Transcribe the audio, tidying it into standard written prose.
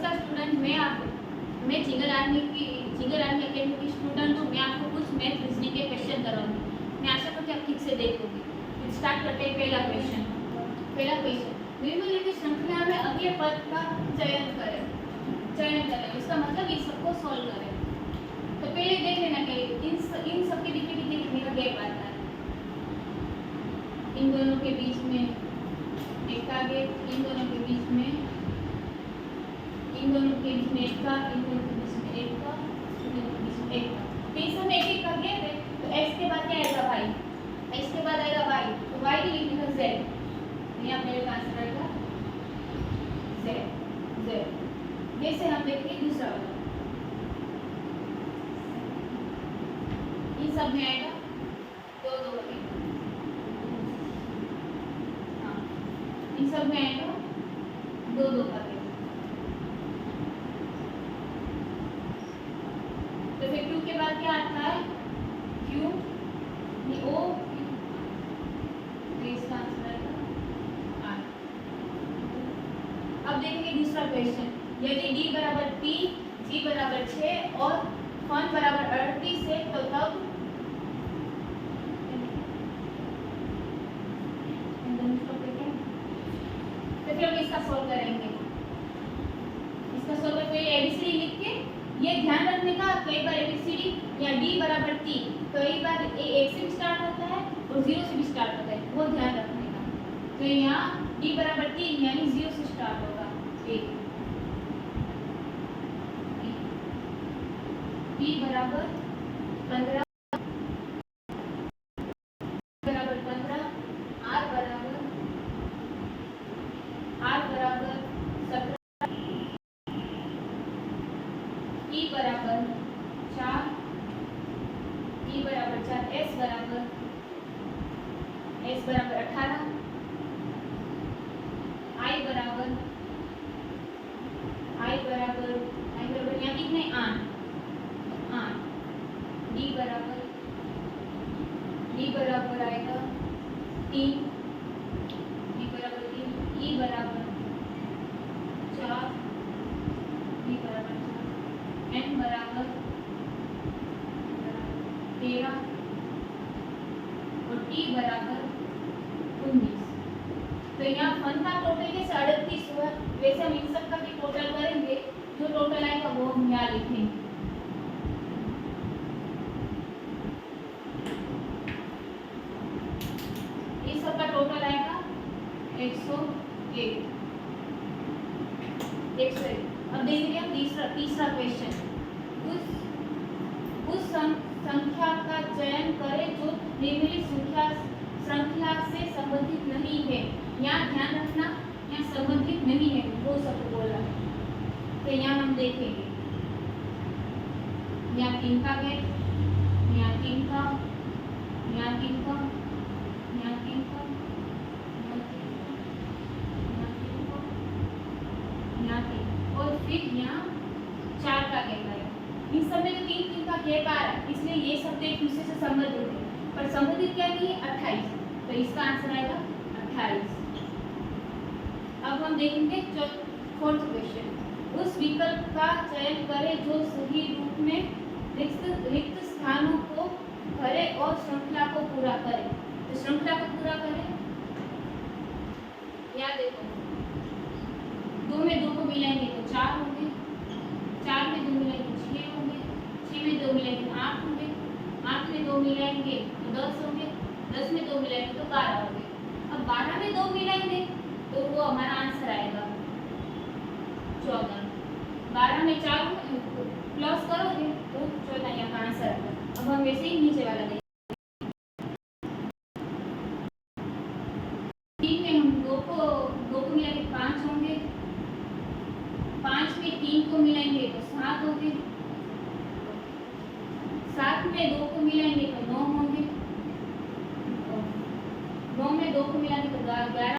नमस्कार स्टूडेंट, मैं jingle army academy की स्टूडेंट हूँ। मैं आपको कुछ मैथ रीजनिंग के क्वेश्चन कराऊंगी। मैं आशा करती हूँ कि आप ठीक से देखोगे। स्टार्ट करते हैं पहला क्वेश्चन। निम्नलिखित श्रृंखला में अगले पद का चयन करें। इसका मतलब इस सबको सॉल्व करें। तो पहले देख लेना कि इन सबके बीच में कितने का गैप आता है। इन दोनों के बीच में एक का गैप, इन दोनों के बीच में एक का, इन दोनों के बीच में एक का, इन दोनों के बीच में एक का। तो इस समय एक का गैप है। तो x के बाद क्या आएगा y, x के बाद आएगा y, तो y की लिखना z। यहाँ मेरे पास आएगा z। जैसे हम देखेंगे दूसरा वाला, इन सब में आएगा दो लगेगा। हाँ, इन सब में आएगा दो लगेगा। तो फिर Q के बाद क्या आता है, Q O, इसका आंसर आएगा R। अब देखेंगे दूसरा क्वेश्चन। यदि D बराबर 3, G बराबर 6 और फन बराबर 38 है तो तब फिर हम इसका सोल्व करेंगे। इसका सोल्व करके एबीसीडी लिख के ये ध्यान रखने का, कई बार एबीसीडी या डी बराबर 3 कई बार ए 1 से भी स्टार्ट होता है और 0 से भी स्टार्ट होता है, वो ध्यान रखने का। तो यहाँ डी बराबर 3 यानी 0 से स्टार्ट होगा। बी बराबर 15 बराबर 15, आर बराबर 17, ई बराबर 4, एस बराबर 18, आई बराबर यहाँ कितने 8, डी बराबर आएगा 3, डी बराबर 3, ई बराबर 4, डी बराबर 4, एन बराबर 13 और टी बराबर 19। तो यहाँ फन का टोटल के 38 हुआ। वैसे हम इन सब का भी टोटल करेंगे, जो टोटल आएगा वो हम यहाँ लिखेंगे। इस सब का टोटल आएगा 101। अब देखेंगे हम तीसरा क्वेश्चन। उस संख्या का चयन करें जो निम्नलिखित श्रृंखला से संबंधित नहीं है। यहाँ ध्यान रखना, यहाँ संबंधित नहीं है वो सब बोला है। तो यहाँ हम देखेंगे, यहाँ 3 का है, यहाँ 3 का, यहाँ 3 का, यहाँ 3 का, यहाँ 3 और फिर यहाँ 4 का गैप है। इन सब में तो 3 का गैप आ रहा है, इसलिए ये सब एक दूसरे से संबंधित है। पर संबंधित क्या नहीं है, 28। तो इसका आंसर आएगा 28। अब हम देखेंगे फोर्थ क्वेश्चन। उस विकल्प का चयन करें जो सही रूप में रिक्त स्थानों को भरे और श्रृंखला को पूरा करे। तो श्रृंखला को पूरा करें, याद देखो 2 में 2 को मिलाएंगे तो 4 होंगे, 4 में 2 मिलाएंगे 6 होंगे, 6 में 2 मिलाएंगे 8 होंगे, 8 में 2 मिलाएंगे तो 10 होंगे, 10 में 2 मिलाएंगे तो 12 होंगे। अब 12 में 2 मिलाएंगे तो वो हमारा आंसर आएगा 14। 12 में 4 प्लस करोगे तो 14 यहाँ का आंसर आएगा। अब हम वैसे ही नीचे वाला देखेंगे। 3 में हम 2 को मिलाएंगे 5 होंगे, 5 में 3 को मिलाएंगे तो 7 होंगे, 7 में 2 को मिलाएंगे तो 9 होंगे, 9 में 2 को मिलाएंगे तो 11